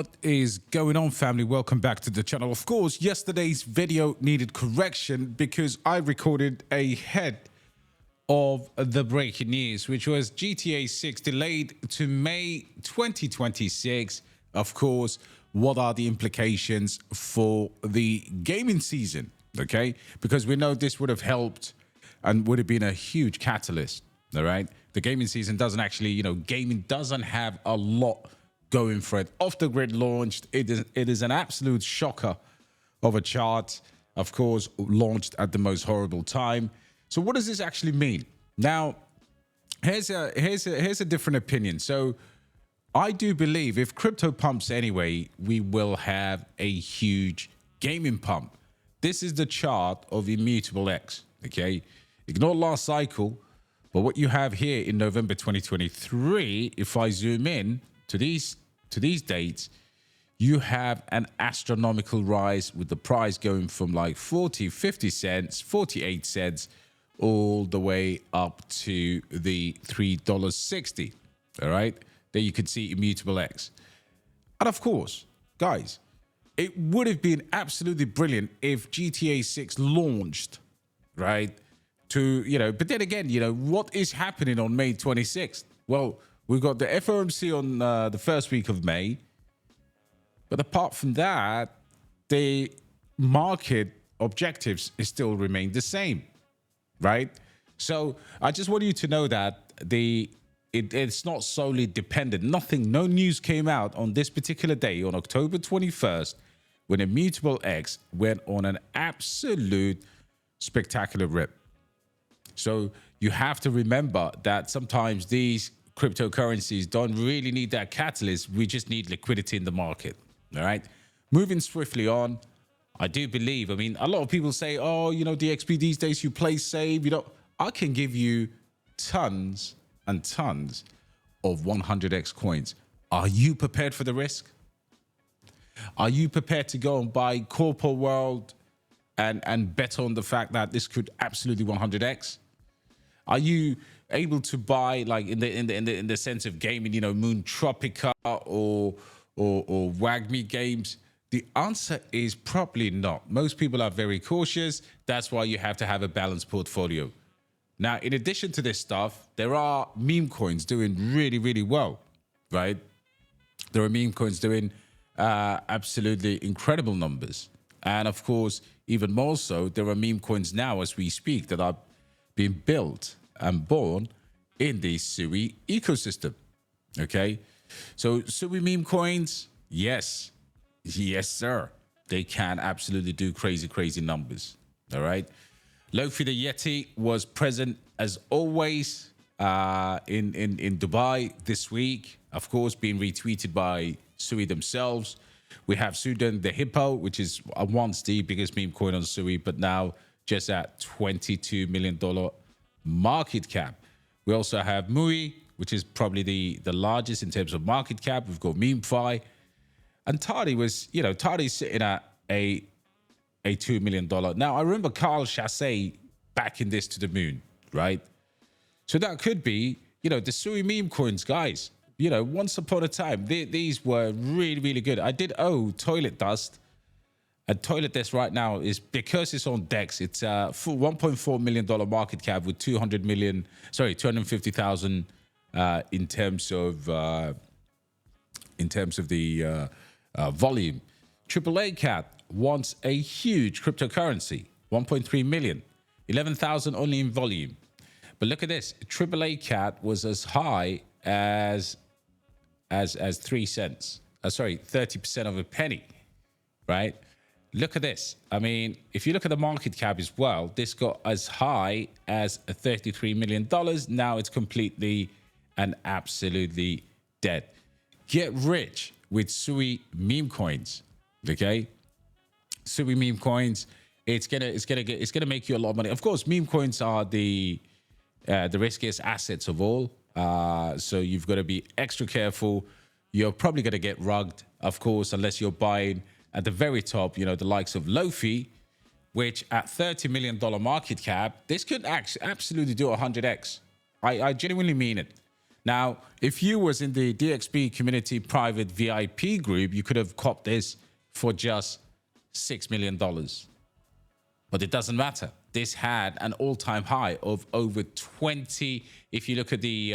What is going on, family? Welcome back to the channel. Of course, yesterday's video needed correction because I recorded ahead of the breaking news, which was GTA 6 delayed to May 2026. Of course, what are the implications for the gaming season? Okay, because we know this would have helped and would have been a huge catalyst. All right, the gaming season doesn't actually, gaming doesn't have a lot going for it. Off the grid launched. It is an absolute shocker of a chart. Of course, launched at the most horrible time. So what does this actually mean? Now, here's a different opinion. So I do believe if crypto pumps anyway, we will have a huge gaming pump. This is the chart of Immutable X. Okay, ignore last cycle, but what you have here in November 2023, if I zoom in to these dates, you have an astronomical rise with the price going from like 40, 50 cents, 48 cents, all the way up to the $3.60. All right, there you can see Immutable X. And of course, guys, it would have been absolutely brilliant if GTA 6 launched, right? But then again, what is happening on May 26th? Well, we've got the FOMC on the first week of May. But apart from that, the market objectives still remain the same, right? So I just want you to know that it's not solely dependent. No news came out on this particular day, on October 21st, when Immutable X went on an absolute spectacular rip. So you have to remember that sometimes these cryptocurrencies don't really need that catalyst. We just need liquidity in the market. All right. Moving swiftly on, I do believe, a lot of people say, oh, DXB these days, you play safe. I can give you tons and tons of 100x coins. Are you prepared for the risk? Are you prepared to go and buy Corporate World and bet on the fact that this could absolutely 100x? Are you able to buy, like in the sense of gaming, Moon Tropica or Wagme games? The answer is probably not. Most people are very cautious. That's why you have to have a balanced portfolio. Now, in addition to this stuff, there are meme coins doing really, really well, right? There are meme coins doing absolutely incredible numbers. And of course, even more so, there are meme coins now as we speak that are being built and born in the SUI ecosystem. Okay, so SUI meme coins, yes, sir, they can absolutely do crazy numbers. All right, Loafy the Yeti was present as always in Dubai this week, of course, being retweeted by SUI themselves. We have Sudan the Hippo, which is once the biggest meme coin on SUI, but now just at $22 million market cap. We also have Muri, which is probably the largest in terms of market cap. We've got MemeFi. And Tardy's sitting at a $2 million. Now, I remember Carl Chassé backing this to the moon, right? So that could be, the SUI meme coins, guys. Once upon a time, these were really good. I did owe Toilet Dust. And Toilet Dust right now is, because it's on DEX, it's a full $1.4 million market cap with 250,000 in terms of the volume. AAA Cat wants a huge cryptocurrency, 1.3 million, 11,000 only in volume. But look at this, AAA Cat was as high as 3 cents. 30% of a penny, right? Look at this. If you look at the market cap as well, this got as high as $33 million. Now it's completely and absolutely dead. Get rich with SUI meme coins. Okay, SUI meme coins. It's gonna make you a lot of money. Of course, meme coins are the riskiest assets of all. So you've got to be extra careful. You're probably gonna get rugged, of course, unless you're buying at the very top, the likes of Loafy, which at $30 million market cap, this could absolutely do 100x. I genuinely mean it. Now, if you was in the DXB community private VIP group, you could have copped this for just $6 million. But it doesn't matter. This had an all-time high of over 20. If you look at the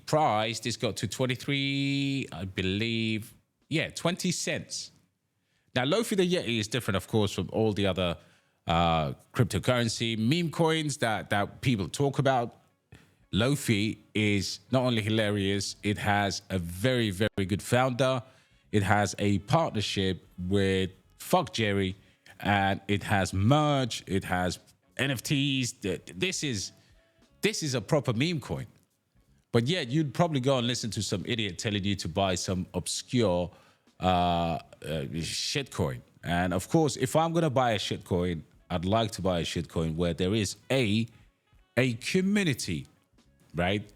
price, this got to 23, I believe. Yeah, 20 cents. Now, Loafy the Yeti is different, of course, from all the other cryptocurrency meme coins that people talk about. Loafy is not only hilarious, it has a very, very good founder. It has a partnership with Fuck Jerry, and it has merge. It has NFTs. This is a proper meme coin. But yet you'd probably go and listen to some idiot telling you to buy some obscure shitcoin. And of course, if I'm going to buy a shitcoin, I'd like to buy a shitcoin where there is a community, right?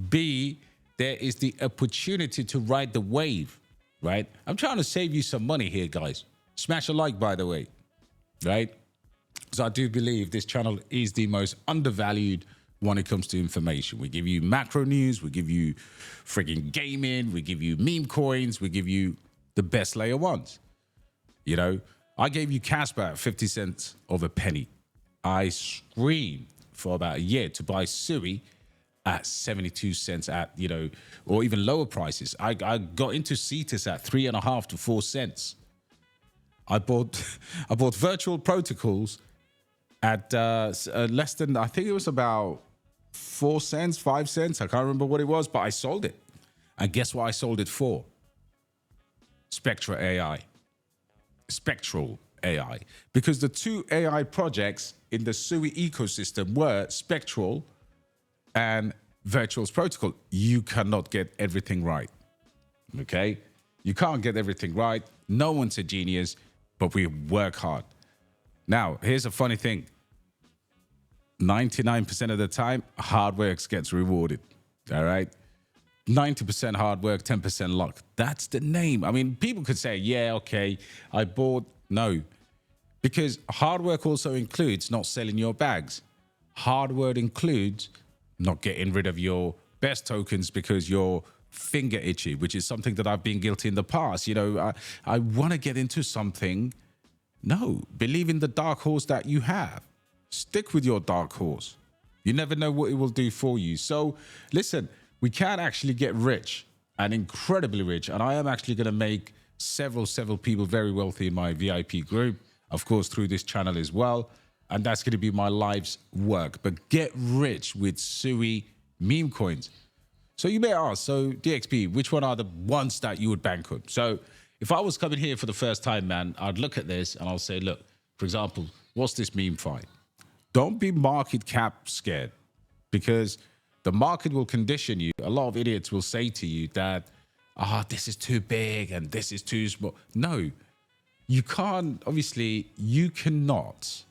B, there is the opportunity to ride the wave, right? I'm trying to save you some money here, guys. Smash a like, by the way, right? So I do believe this channel is the most undervalued when it comes to information. We give you macro news, we give you frigging gaming, we give you meme coins, we give you the best layer ones. You know, I gave you Kaspa at 50 cents of a penny. I screamed for about a year to buy SUI at 72 cents at, you know, or even lower prices. I got into CETAS at 3.5 to 4 cents. I bought virtual protocols at less than, I think it was about 4 cents, 5 cents. I can't remember what it was, but I sold it. And guess what I sold it for? Spectral AI. Because the two AI projects in the SUI ecosystem were Spectral and Virtual's protocol. You cannot get everything right. Okay? You can't get everything right. No one's a genius, but we work hard. Now, here's a funny thing. 99% of the time, hard work gets rewarded. All right? 90% hard work, 10% luck. That's the name. I mean, people could say, yeah, okay, I bought. No, because hard work also includes not selling your bags. Hard work includes not getting rid of your best tokens because you're finger itchy, which is something that I've been guilty in the past. You know, I want to get into something. No, believe in the dark horse that you have. Stick with your dark horse. You never know what it will do for you. So listen, we can actually get rich and incredibly rich. And I am actually going to make several people very wealthy in my VIP group, of course, through this channel as well. And that's going to be my life's work. But get rich with SUI meme coins. So you may ask, so DXB, which one are the ones that you would bank on? So if I was coming here for the first time, man, I'd look at this and I'll say, look, for example, what's this meme fight? Don't be market cap scared, because the market will condition you. A lot of idiots will say to you that, this is too big and this is too small. No, you can't. Obviously, you cannot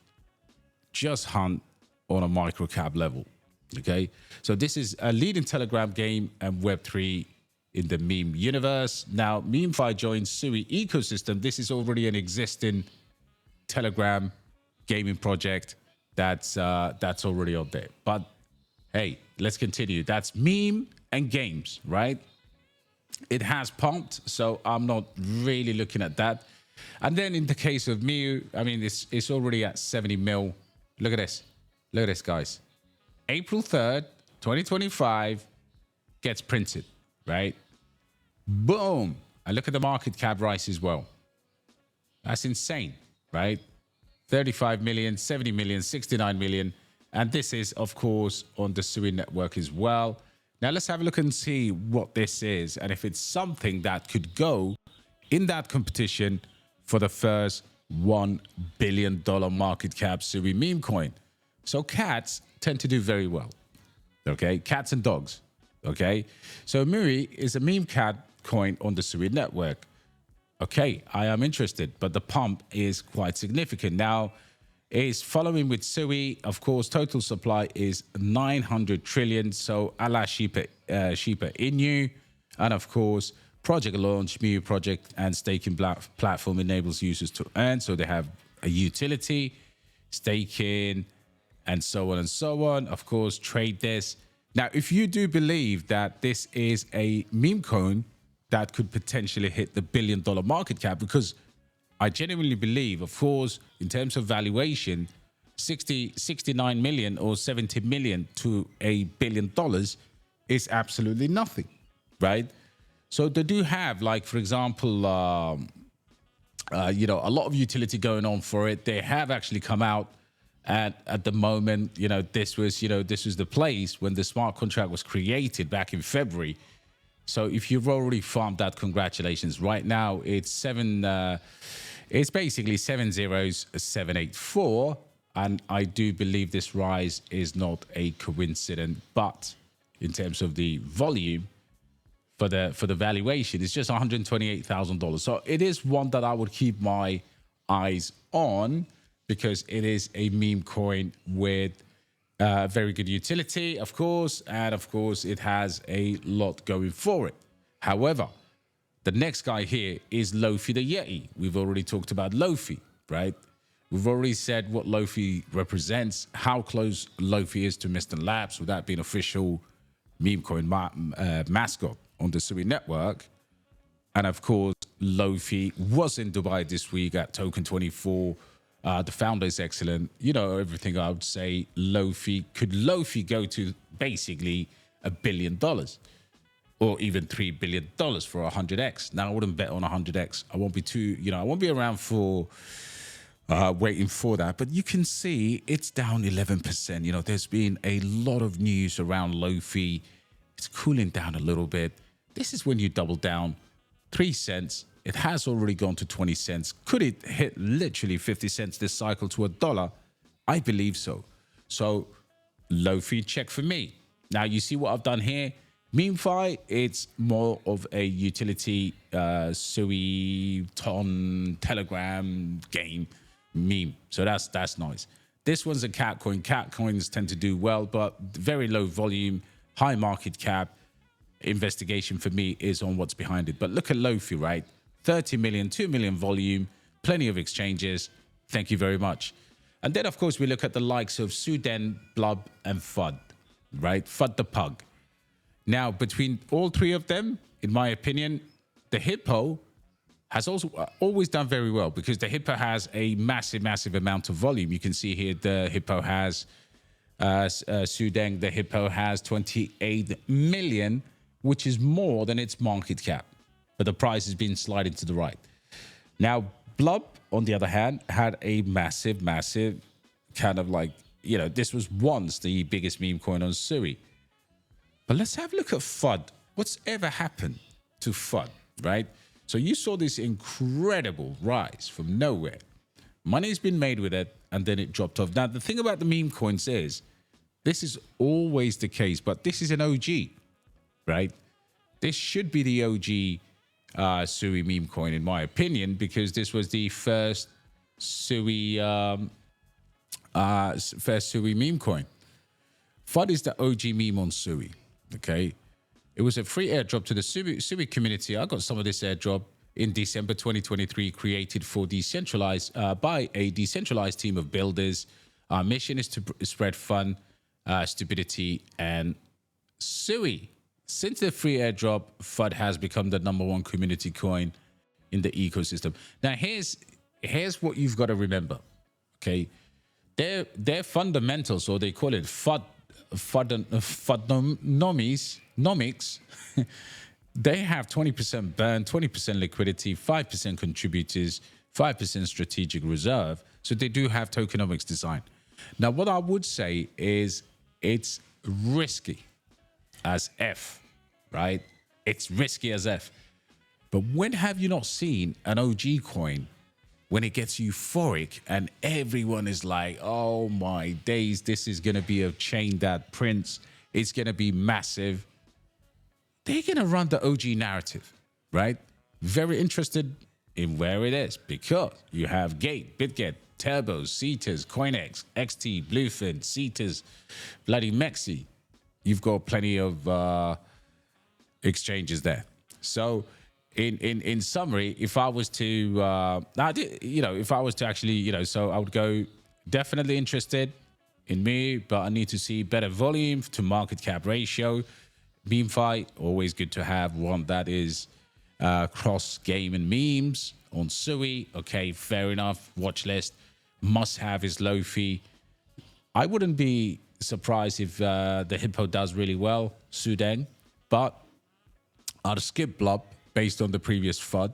just hunt on a micro cap level. Okay, so this is a leading Telegram game and Web3 in the meme universe. Now, MemeFi joins SUI ecosystem. This is already an existing Telegram gaming project that's already out there. But hey, let's continue. That's meme and games, right? It has pumped, so I'm not really looking at that. And then in the case of Miu, I mean, it's already at 70 mil. Look at this. Look at this, guys. April 3rd, 2025 gets printed, right? Boom. And look at the market cap rise as well. That's insane, right? 35 million, 70 million, 69 million. And this is, of course, on the SUI network as well. Now, let's have a look and see what this is and if it's something that could go in that competition for the first $1 billion market cap SUI meme coin. So cats tend to do very well, okay? Cats and dogs, okay? So Muri is a meme cat coin on the SUI network. Okay, I am interested, but the pump is quite significant. Now, is following with SUI, of course, total supply is 900 trillion. So a la Shiba Inu. And of course, project launch, Mu project and staking platform enables users to earn. So they have a utility, staking, and so on and so on. Of course, trade this. Now, if you do believe that this is a meme coin that could potentially hit the $1 billion market cap, because I genuinely believe, of course, in terms of valuation, 69 million or 70 million to $1 billion is absolutely nothing, right? So they do have, like, for example, you know, a lot of utility going on for it. They have actually come out at the moment, you know, this was the place when the smart contract was created back in February. So if you've already farmed that, congratulations. Right now, it's basically 70784. And I do believe this rise is not a coincidence, but in terms of the volume for the valuation, it's just $128,000. So it is one that I would keep my eyes on, because it is a meme coin with very good utility, of course, and of course it has a lot going for it. However, the next guy here is Loafy the Yeti. We've already talked about Loafy, right? We've already said what Loafy represents, how close Loafy is to Mr. Labs without being official meme coin mascot on the SUI network. And of course, Loafy was in Dubai this week at Token 24. The founder is excellent. You know, everything I would say. Loafy, could Loafy go to basically $1 billion or even $3 billion for 100x? Now, I wouldn't bet on 100x. I won't be too, you know, I won't be around for waiting for that. But you can see it's down 11%. You know, there's been a lot of news around Loafy. It's cooling down a little bit. This is when you double down 3 cents. It has already gone to 20 cents. Could it hit literally 50 cents this cycle to $1? I believe so. So Loafy, check for me. Now you see what I've done here. MemeFi, it's more of a utility SUI, ton, Telegram game meme. So that's nice. This one's a cat coin. Cat coins tend to do well, but very low volume, high market cap. Investigation for me is on what's behind it. But look at Loafy, right? 30 million, 2 million volume, plenty of exchanges. Thank you very much. And then, of course, we look at the likes of Suden, Blub, and FUD, right? FUD the Pug. Now, between all three of them, in my opinion, the Hippo has also always done very well, because the Hippo has a massive, massive amount of volume. You can see here the Hippo has, Sudeng, the Hippo has 28 million, which is more than its market cap. But the price has been sliding to the right. Now, Blub, on the other hand, had a massive, massive kind of like, you know, this was once the biggest meme coin on SUI. But let's have a look at FUD. What's ever happened to FUD, right? So you saw this incredible rise from nowhere. Money's been made with it, and then it dropped off. Now, the thing about the meme coins is, this is always the case, but this is an OG, right? This should be the OG SUI meme coin, in my opinion, because this was the first SUI meme coin. FUD is the OG meme on SUI. Okay, it was a free airdrop to the SUI community. I got some of this airdrop in December 2023, created for decentralized by a decentralized team of builders. Our mission is to spread fun, stupidity, and SUI. Since the free airdrop, FUD has become the #1 community coin in the ecosystem. Now, here's what you've got to remember. Okay, their fundamentals, or they call it FUDnomics, they have 20% burn, 20% liquidity, 5% contributors, 5% strategic reserve. So they do have tokenomics design. Now, what I would say is it's risky as F, right? It's risky as F. But when have you not seen an OG coin when it gets euphoric and everyone is like, oh my days, this is going to be a chain that prints, it's going to be massive. They're going to run the OG narrative, right? Very interested in where it is, because you have Gate, BitGet, Turbos, Cetas, CoinX, XT, Bluefin, Cetas, bloody Mexi. You've got plenty of exchanges there. So in summary, if I was to, if I was to actually, so I would go definitely interested in me, but I need to see better volume to market cap ratio. Meme fight, always good to have one that is cross game and memes on SUI. Okay, fair enough. Watch list. Must have is Loafy. I wouldn't be surprised if the Hippo does really well, Sudan, but I'd skip Blob based on the previous FUD.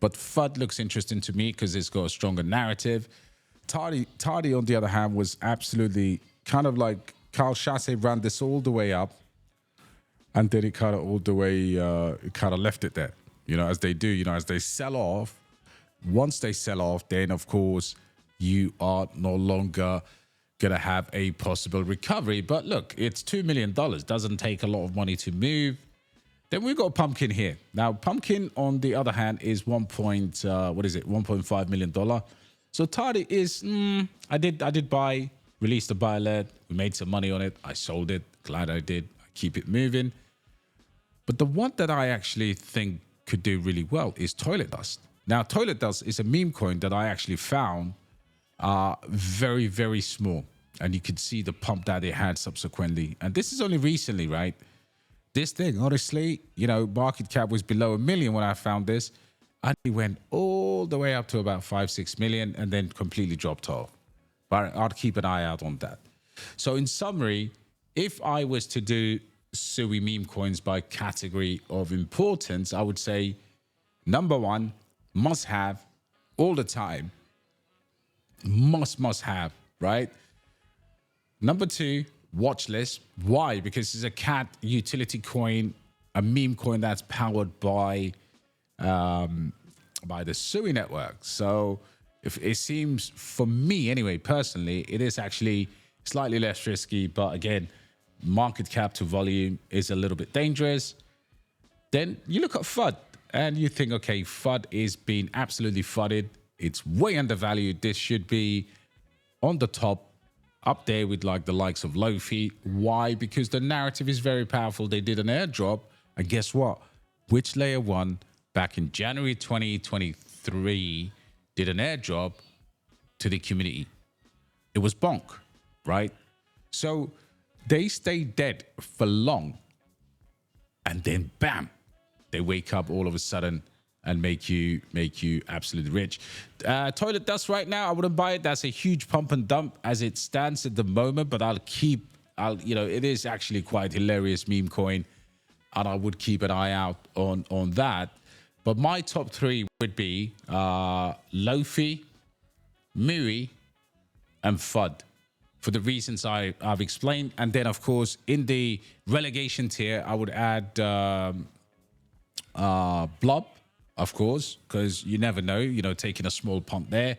But FUD looks interesting to me because it's got a stronger narrative. Tardy, on the other hand, was absolutely kind of like Carl Chasse ran this all the way up, and then it kind of all the way, it kind of left it there, you know, as they do, you know, as they sell off. Once they sell off, then of course you are no longer gonna have a possible recovery. But look, it's $2 million. Doesn't take a lot of money to move. Then we've got Pumpkin here. Now, Pumpkin, on the other hand, is $1.5 million. So Tardy is, I did buy, released a buy alert. We made some money on it. I sold it. Glad I did. I keep it moving. But the one that I actually think could do really well is Toilet Dust. Now, Toilet Dust is a meme coin that I actually found very, very small. And you could see the pump that it had subsequently. And this is only recently, right? This thing, honestly, you know, market cap was below $1 million when I found this. And it went all the way up to about 5-6 million and then completely dropped off. But I'd keep an eye out on that. So in summary, if I was to do SUI meme coins by category of importance, I would say number one, must have all the time. Must have, right? Number two, watch list. Why? Because it's a cat utility coin, a meme coin that's powered by the SUI network. So if it seems, for me anyway, personally, it is actually slightly less risky, but again, market cap to volume is a little bit dangerous. Then you look at FUD and you think, okay, FUD is being absolutely FUDded. It's way undervalued. This should be on the top, up there with like the likes of Loafy. Why? Because the narrative is very powerful. They did an airdrop, and guess what? Which layer one back in January 2023 did an airdrop to the community. It was bonk, right? So they stay dead for long, and then bam, they wake up all of a sudden and make you absolutely rich. Toilet Dust right now, I wouldn't buy it. That's a huge pump and dump as it stands at the moment, but you know, it is actually quite hilarious meme coin, and I would keep an eye out on that. But my top three would be Loafy, Muri, and FUD, for the reasons I've explained. And then, of course, in the relegation tier, I would add Blob, of course, because you never know, you know, taking a small pump there.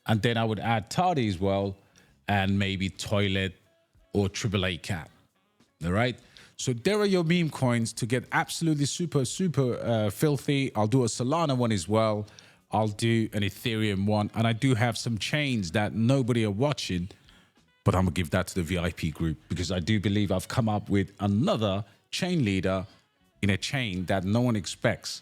And then I would add Tardy as well, and maybe Toilet or AAA Cat. All right. So there are your meme coins to get absolutely super filthy. I'll do a Solana one as well. I'll do an Ethereum one. And I do have some chains that nobody are watching, but I'm going to give that to the VIP group, because I do believe I've come up with another chain leader in a chain that no one expects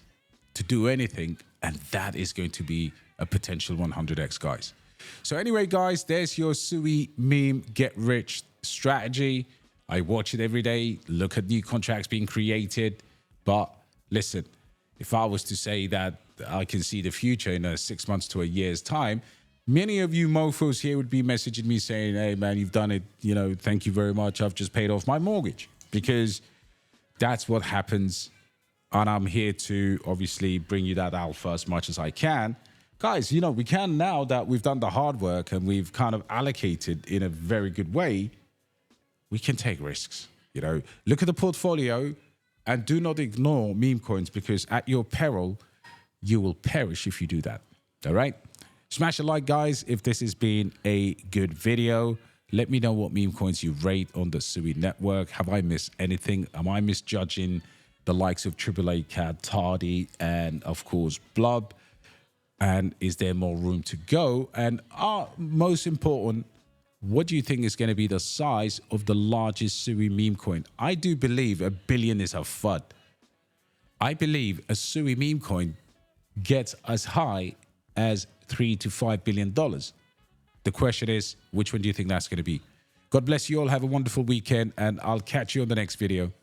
to do anything, and that is going to be a potential 100x, guys. So anyway, guys, there's your SUI meme get rich strategy. I watch it every day, look at new contracts being created. But listen, if I was to say that I can see the future in a 6 months to a year's time, many of you mofos here would be messaging me saying, hey man, you've done it, you know, thank you very much, I've just paid off my mortgage. Because that's what happens. And I'm here to obviously bring you that alpha as much as I can. Guys, you know, we can, now that we've done the hard work and we've kind of allocated in a very good way, we can take risks. You know, look at the portfolio and do not ignore meme coins, because at your peril, you will perish if you do that. All right? Smash a like, guys, if this has been a good video. Let me know what meme coins you rate on the SUI network. Have I missed anything? Am I misjudging the likes of AAA Cat, Tardy, and of course Blob? And is there more room to go? And most important, what do you think is going to be the size of the largest SUI meme coin? I do believe $1 billion is a FUD. I believe a SUI meme coin gets as high as $3 to $5 billion. The question is, which one do you think that's going to be? God bless you all. Have a wonderful weekend, and I'll catch you on the next video.